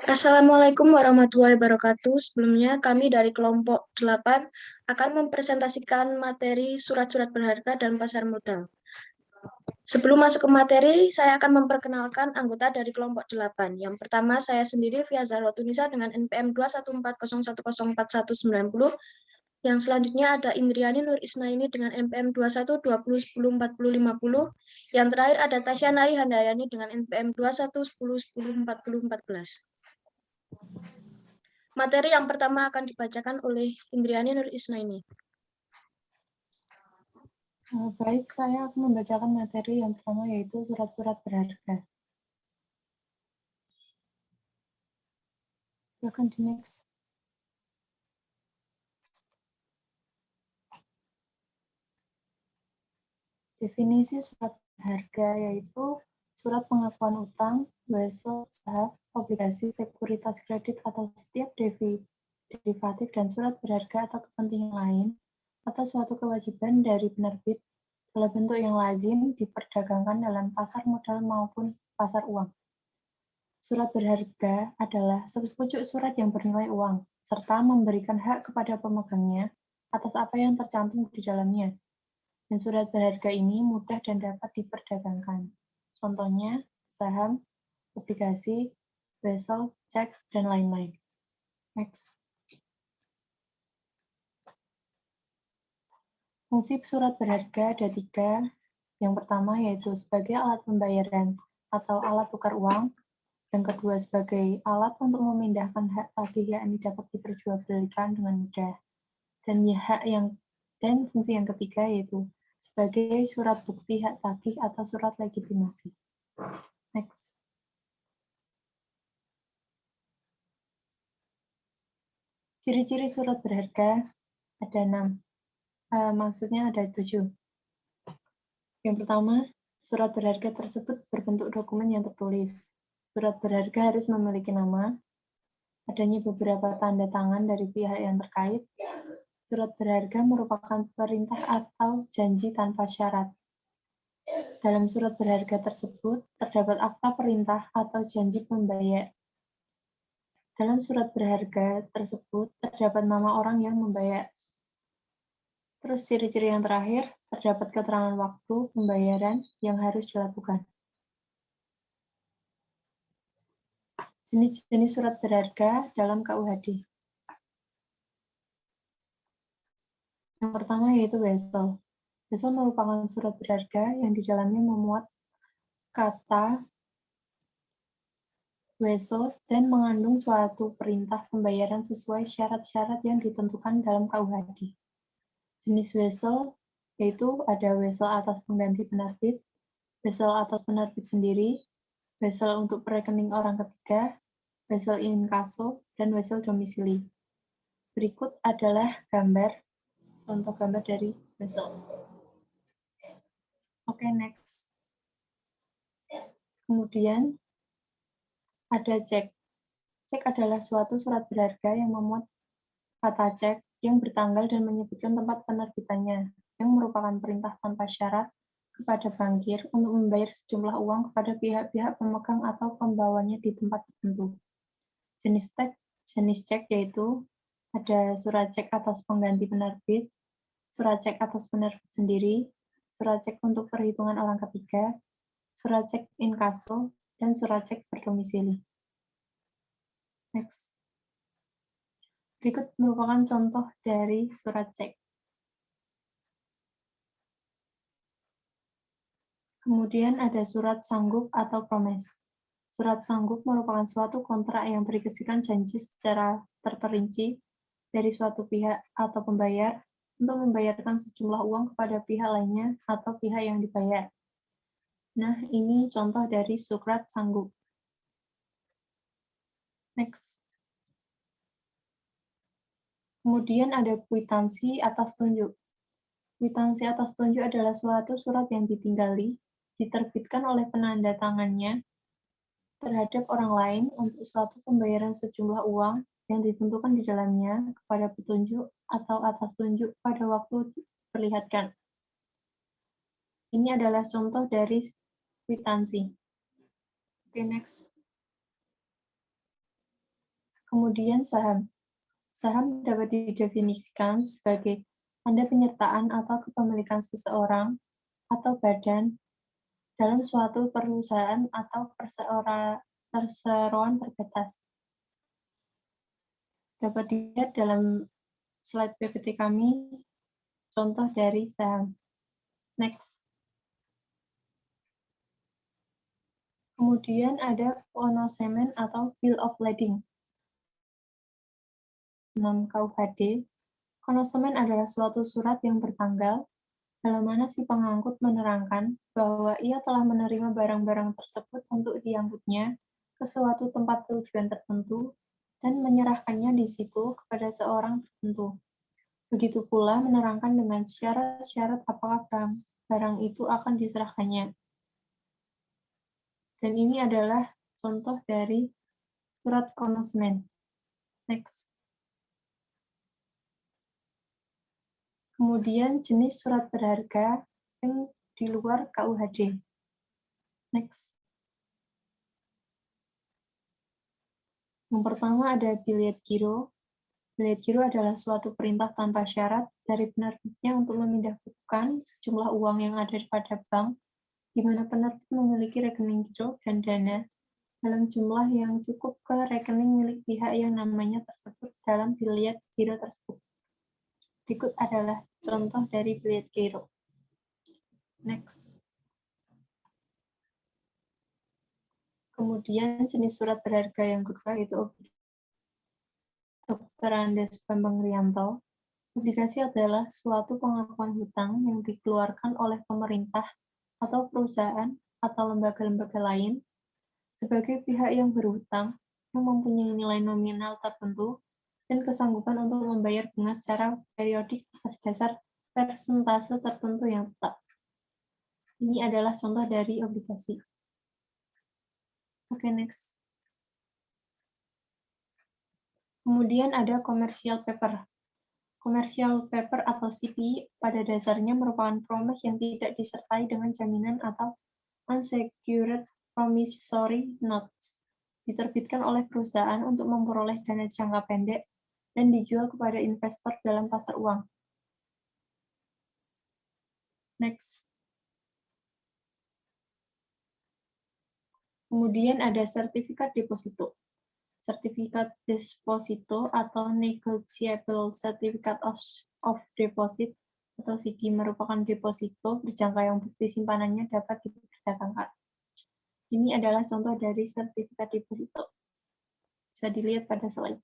Assalamualaikum warahmatullahi wabarakatuh. Sebelumnya kami dari kelompok 8 akan mempresentasikan materi surat-surat berharga dan pasar modal. Sebelum masuk ke materi, saya akan memperkenalkan anggota dari kelompok 8. Yang pertama, saya sendiri Via Zarwatunisa dengan NPM 21401414190. Yang selanjutnya ada Indriani Nur Isnaini dengan NPM 2120104050. Yang terakhir ada Tasya Nari Handayani dengan NPM 2110104014. Materi yang pertama akan dibacakan oleh Indriani Nur Isnaini. Baik, saya akan membacakan materi yang pertama yaitu surat-surat berharga. Silakan di next. Definisi surat berharga yaitu surat pengakuan utang, wesel, saham, obligasi, sekuritas kredit atau setiap derivatif dan surat berharga atau kepentingan lain atau suatu kewajiban dari penerbit dalam bentuk yang lazim diperdagangkan dalam pasar modal maupun pasar uang. Surat berharga adalah sepucuk surat yang bernilai uang, serta memberikan hak kepada pemegangnya atas apa yang tercantum di dalamnya. Dan surat berharga ini mudah dan dapat diperdagangkan. Contohnya, saham, obligasi, wesel, cek, dan lain-lain. Next. Fungsi surat berharga ada 3. Yang pertama yaitu sebagai alat pembayaran atau alat tukar uang. Yang kedua sebagai alat untuk memindahkan hak tagih yakni dapat diperjualbelikan dengan mudah. Dan fungsi yang ketiga yaitu sebagai surat bukti hak tagih atau surat legitimasi. Next. Ciri-ciri surat berharga ada 6. Maksudnya ada 7. Yang pertama, surat berharga tersebut berbentuk dokumen yang tertulis. Surat berharga harus memiliki nama, adanya beberapa tanda tangan dari pihak yang terkait. Surat berharga merupakan perintah atau janji tanpa syarat. Dalam surat berharga tersebut terdapat akta perintah atau janji pembayar. Dalam surat berharga tersebut terdapat nama orang yang membayar. Terus ciri-ciri yang terakhir, terdapat keterangan waktu pembayaran yang harus dilakukan. Jenis-jenis surat berharga dalam KUHD. Yang pertama yaitu wesel. Wesel merupakan surat berharga yang di dalamnya memuat kata wesel dan mengandung suatu perintah pembayaran sesuai syarat-syarat yang ditentukan dalam KUHD. Jenis wesel yaitu ada wesel atas pengganti penerbit, wesel atas penerbit sendiri, wesel untuk rekening orang ketiga, wesel inkaso, dan wesel domisili. Berikut adalah contoh gambar dari wesel. Oke, next. Kemudian ada cek. Cek adalah suatu surat berharga yang memuat kata cek yang bertanggal dan menyebutkan tempat penerbitannya, yang merupakan perintah tanpa syarat kepada bankir untuk membayar sejumlah uang kepada pihak-pihak pemegang atau pembawanya di tempat tertentu. Jenis cek yaitu ada surat cek atas pengganti penerbit, surat cek atas penerbit sendiri, surat cek untuk perhitungan orang ketiga, surat cek inkaso, dan surat cek berdomisili. Next. Berikut merupakan contoh dari surat cek. Kemudian ada surat sanggup atau promes. Surat sanggup merupakan suatu kontrak yang berisikan janji secara terperinci dari suatu pihak atau pembayar untuk membayarkan sejumlah uang kepada pihak lainnya atau pihak yang dibayar. Nah, ini contoh dari surat sanggup. Next. Kemudian ada kwitansi atas tunjuk. Kwitansi atas tunjuk adalah suatu surat yang ditinggali, diterbitkan oleh penanda tangannya terhadap orang lain untuk suatu pembayaran sejumlah uang yang ditentukan di dalamnya kepada petunjuk atau atas tunjuk pada waktu diperlihatkan. Ini adalah contoh dari kwitansi. Oke, next. Kemudian saham. Saham dapat didefinisikan sebagai tanda penyertaan atau kepemilikan seseorang atau badan dalam suatu perusahaan atau perseroan terbatas. Dapat dilihat dalam slide PPT kami contoh dari saham. Next. Kemudian ada konosemen atau bill of lading. 6 KUHD. Konosemen adalah suatu surat yang bertanggal dalam mana si pengangkut menerangkan bahwa ia telah menerima barang-barang tersebut untuk diangkutnya ke suatu tempat tujuan tertentu dan menyerahkannya di situ kepada seorang tertentu. Begitu pula menerangkan dengan syarat-syarat apakah barang itu akan diserahkannya. Dan ini adalah contoh dari surat konosemen. Next. Kemudian jenis surat berharga yang di luar KUHD. Next. Yang pertama ada billet giro. Billet giro adalah suatu perintah tanpa syarat dari penerbitnya untuk memindahkan sejumlah uang yang ada pada bank, di mana penerbit memiliki rekening giro dan dana dalam jumlah yang cukup ke rekening milik pihak yang namanya tersebut dalam billet giro tersebut. Berikut adalah contoh dari billet giro. Next. Kemudian jenis surat berharga yang kedua itu Dr. Andes Bambang Rianto. Obligasi adalah suatu pengakuan hutang yang dikeluarkan oleh pemerintah atau perusahaan atau lembaga-lembaga lain sebagai pihak yang berhutang yang mempunyai nilai nominal tertentu dan kesanggupan untuk membayar bunga secara periodik atas dasar persentase tertentu yang tetap. Ini adalah contoh dari obligasi. Oke, next. Kemudian ada commercial paper. Commercial paper atau CP pada dasarnya merupakan promise yang tidak disertai dengan jaminan atau unsecured promissory notes. Diterbitkan oleh perusahaan untuk memperoleh dana jangka pendek dan dijual kepada investor dalam pasar uang. Next. Kemudian ada sertifikat deposito. Sertifikat deposito atau negotiable certificate of deposit atau CD merupakan deposito berjangka yang bukti simpanannya dapat diperdagangkan. Ini adalah contoh dari sertifikat deposito. Bisa dilihat pada slide.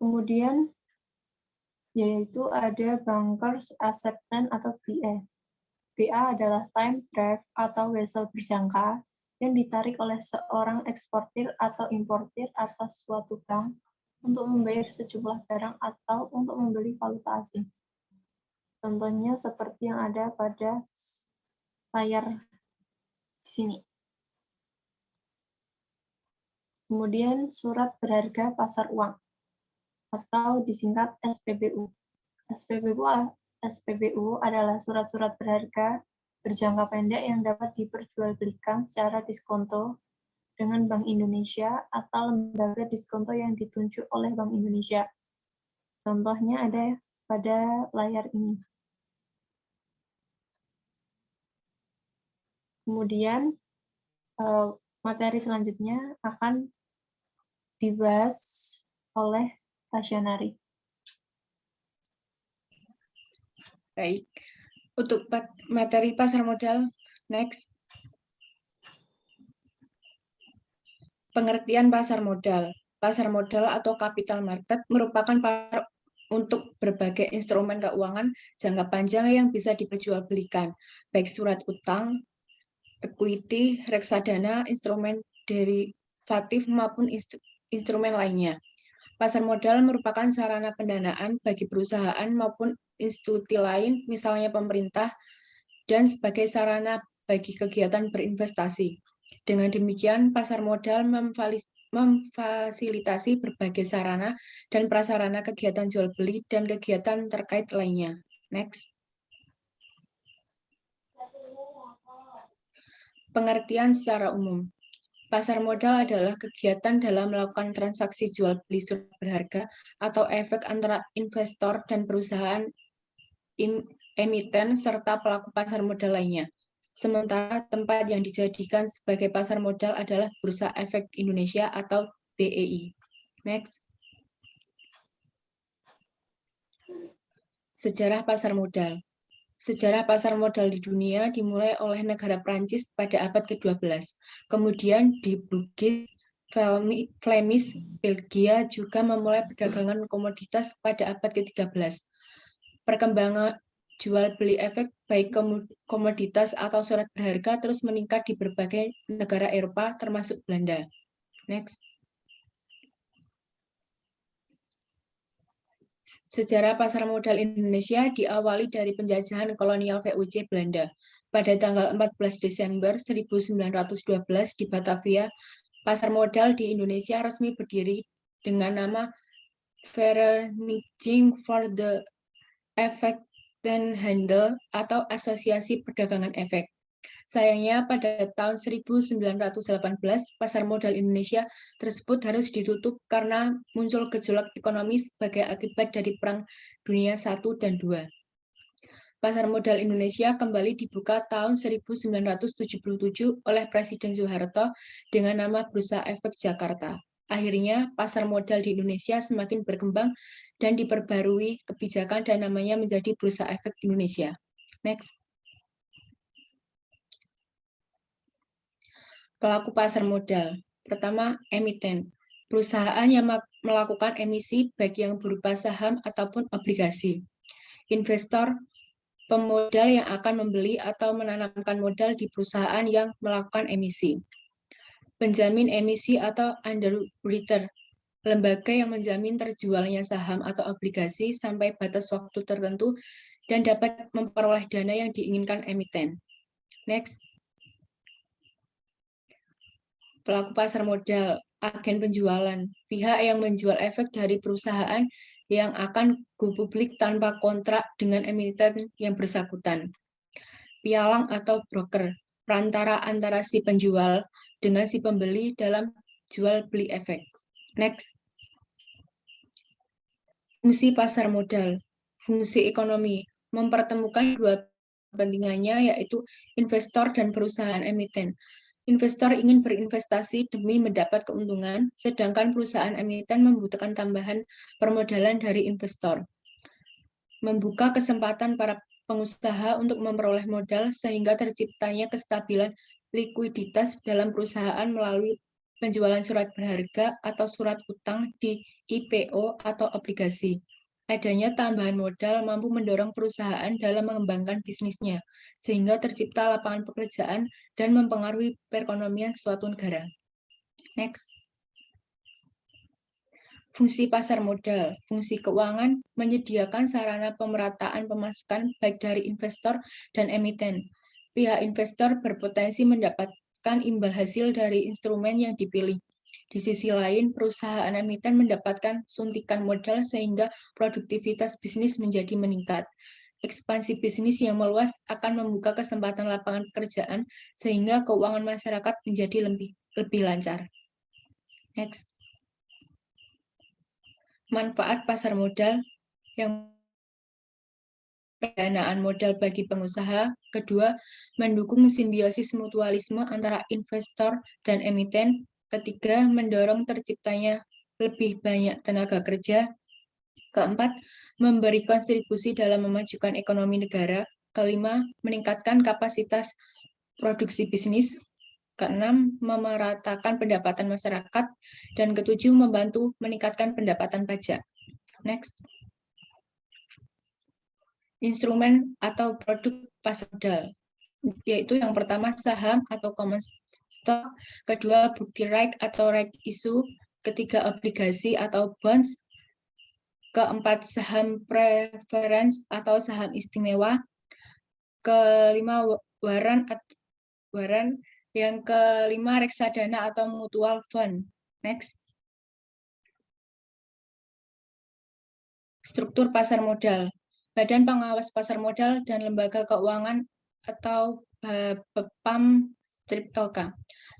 Kemudian yaitu ada Bankers Acceptance atau BA. BA adalah time draft atau wesel berjangka yang ditarik oleh seorang eksportir atau importir atas suatu bank untuk membayar sejumlah barang atau untuk membeli valuta asing. Contohnya seperti yang ada pada layar di sini. Kemudian surat berharga pasar uang atau disingkat SPBU. SPBU adalah surat-surat berharga berjangka pendek yang dapat diperjualbelikan secara diskonto dengan Bank Indonesia atau lembaga diskonto yang ditunjuk oleh Bank Indonesia. Contohnya ada pada layar ini. Kemudian materi selanjutnya akan dibahas oleh Tasyanari. Baik, untuk materi pasar modal, next. Pengertian pasar modal. Pasar modal atau capital market merupakan untuk berbagai instrumen keuangan jangka panjang yang bisa diperjualbelikan, baik surat utang, equity, reksadana, instrumen derivatif maupun instrumen lainnya. Pasar modal merupakan sarana pendanaan bagi perusahaan maupun institusi lain, misalnya pemerintah, dan sebagai sarana bagi kegiatan berinvestasi. Dengan demikian, pasar modal memfasilitasi berbagai sarana dan prasarana kegiatan jual beli dan kegiatan terkait lainnya. Next. Pengertian secara umum. Pasar modal adalah kegiatan dalam melakukan transaksi jual beli surat berharga atau efek antara investor dan perusahaan emiten serta pelaku pasar modal lainnya. Sementara tempat yang dijadikan sebagai pasar modal adalah Bursa Efek Indonesia atau BEI. Next. Sejarah pasar modal. Sejarah pasar modal di dunia dimulai oleh negara Prancis pada abad ke-12. Kemudian di Bruges, Flemish, Belgia juga memulai perdagangan komoditas pada abad ke-13. Perkembangan jual beli efek baik komoditas atau surat berharga terus meningkat di berbagai negara Eropa termasuk Belanda. Next. Sejarah pasar modal Indonesia diawali dari penjajahan kolonial VOC Belanda. Pada tanggal 14 Desember 1912 di Batavia, pasar modal di Indonesia resmi berdiri dengan nama Vereniging voor de Effectenhandel atau Asosiasi Perdagangan Efek. Sayangnya pada tahun 1918, pasar modal Indonesia tersebut harus ditutup karena muncul gejolak ekonomi sebagai akibat dari Perang Dunia I dan II. Pasar modal Indonesia kembali dibuka tahun 1977 oleh Presiden Soeharto dengan nama Bursa Efek Jakarta. Akhirnya, pasar modal di Indonesia semakin berkembang dan diperbarui kebijakan dan namanya menjadi Bursa Efek Indonesia. Next. Pelaku pasar modal. Pertama, emiten. Perusahaan yang melakukan emisi baik yang berupa saham ataupun obligasi. Investor, pemodal yang akan membeli atau menanamkan modal di perusahaan yang melakukan emisi. Penjamin emisi atau underwriter, lembaga yang menjamin terjualnya saham atau obligasi sampai batas waktu tertentu dan dapat memperoleh dana yang diinginkan emiten. Next. Pelaku pasar modal, agen penjualan, pihak yang menjual efek dari perusahaan yang akan go publik tanpa kontrak dengan emiten yang bersangkutan. Pialang atau broker, perantara antara si penjual dengan si pembeli dalam jual beli efek. Next. Fungsi pasar modal, fungsi ekonomi, mempertemukan dua kepentingannya yaitu investor dan perusahaan emiten. Investor ingin berinvestasi demi mendapat keuntungan, sedangkan perusahaan emiten membutuhkan tambahan permodalan dari investor. Membuka kesempatan para pengusaha untuk memperoleh modal sehingga terciptanya kestabilan likuiditas dalam perusahaan melalui penjualan surat berharga atau surat utang di IPO atau obligasi. Adanya tambahan modal mampu mendorong perusahaan dalam mengembangkan bisnisnya, sehingga tercipta lapangan pekerjaan dan mempengaruhi perekonomian suatu negara. Next. Fungsi pasar modal, fungsi keuangan menyediakan sarana pemerataan pemasukan baik dari investor dan emiten. Pihak investor berpotensi mendapatkan imbal hasil dari instrumen yang dipilih. Di sisi lain, perusahaan emiten mendapatkan suntikan modal sehingga produktivitas bisnis menjadi meningkat. Ekspansi bisnis yang meluas akan membuka kesempatan lapangan pekerjaan sehingga keuangan masyarakat menjadi lebih lancar. Next. Manfaat pasar modal yang pendanaan modal bagi pengusaha. Kedua, mendukung simbiosis mutualisme antara investor dan emiten. Ketiga, mendorong terciptanya lebih banyak tenaga kerja. Keempat, memberi kontribusi dalam memajukan ekonomi negara. Kelima, meningkatkan kapasitas produksi bisnis. Keenam, memeratakan pendapatan masyarakat. Dan ketujuh, membantu meningkatkan pendapatan pajak. Next. Instrumen atau produk pasar modal, yaitu yang pertama saham atau common stock, kedua bukti right atau right issue, ketiga obligasi atau bonds, keempat saham preference atau saham istimewa, kelima waran, yang kelima reksadana atau mutual fund. Next. Struktur pasar modal. Badan Pengawas Pasar Modal dan Lembaga Keuangan atau BPAM strip LK.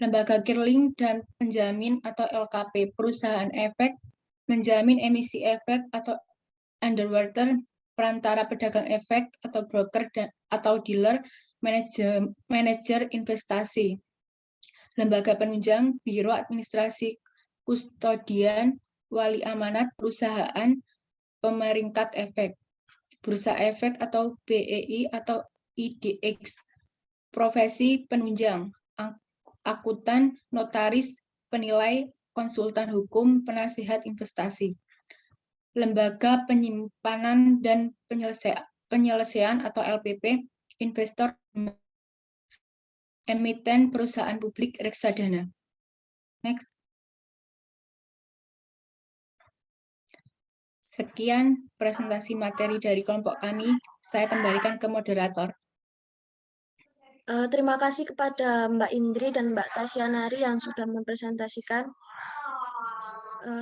Lembaga Kirling dan Penjamin atau LKP, perusahaan efek, menjamin emisi efek atau underwriter, perantara pedagang efek atau broker atau dealer, manajer investasi. Lembaga penunjang, biro administrasi, kustodian, wali amanat, perusahaan, pemeringkat efek. Bursa efek atau BEI atau IDX, profesi penunjang, akuntan, notaris, penilai, konsultan hukum, penasihat investasi. Lembaga penyimpanan dan penyelesaian atau LPP, investor, emiten, perusahaan publik, reksadana. Next. Sekian presentasi materi dari kelompok kami. Saya kembalikan ke moderator. Terima kasih kepada Mbak Indri dan Mbak Tasyanari yang sudah mempresentasikan.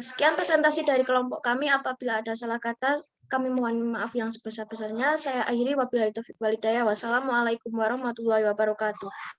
Sekian presentasi dari kelompok kami. Apabila ada salah kata, kami mohon maaf yang sebesar-besarnya. Saya akhiri, wabillahi taufiq wal hidayah. Wassalamualaikum warahmatullahi wabarakatuh.